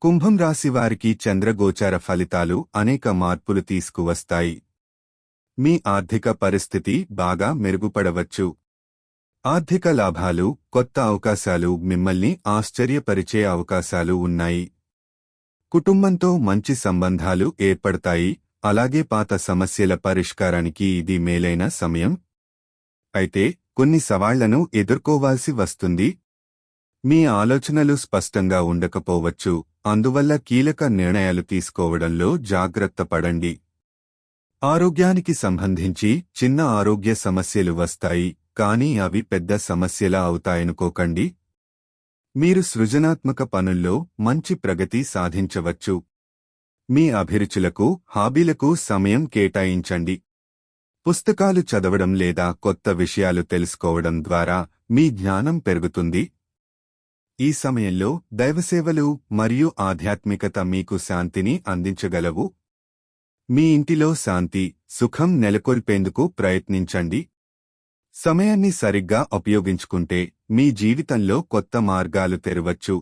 కుంభం రాశి వారికి చంద్రగోచార ఫలితాలు అనేక మార్పులు తీసుకువస్తాయి. మీ ఆర్థిక పరిస్థితి బాగా మెరుగుపడవచ్చు. ఆర్థిక లాభాలు, కొత్త అవకాశాలు మిమ్మల్ని ఆశ్చర్యపరిచే అవకాశాలు ఉన్నాయి. కుటుంబంతో మంచి సంబంధాలు ఏర్పడతాయి. అలాగే పాత సమస్యల పరిష్కారానికి ఇది మేలైన సమయం. అయితే కొన్ని సవాళ్లను ఎదుర్కోవాల్సి వస్తుంది. మీ ఆలోచనలు స్పష్టంగా ఉండకపోవచ్చు. అందువల్ల కీలక నిర్ణయాలు తీసుకోవడంలో జాగ్రత్త పడండి. ఆరోగ్యానికి సంబంధించి చిన్న ఆరోగ్య సమస్యలు వస్తాయి, కానీ అవి పెద్ద సమస్యలా అవుతాయనుకోకండి. మీరు సృజనాత్మక పనుల్లో మంచి ప్రగతి సాధించవచ్చు. మీ అభిరుచులకు, హాబీలకు సమయం కేటాయించండి. పుస్తకాలు చదవడం లేదా కొత్త విషయాలు తెలుసుకోవడం ద్వారా మీ జ్ఞానం పెరుగుతుంది. ఈ సమయంలో దైవసేవలు మరియు ఆధ్యాత్మికత మీకు శాంతిని అందించగలవు. మీ ఇంటిలో శాంతి, సుఖం నెలకొల్పేందుకు ప్రయత్నించండి. సమయాన్ని సరిగ్గా ఉపయోగించుకుంటే మీ జీవితంలో కొత్త మార్గాలు తెరవచ్చు.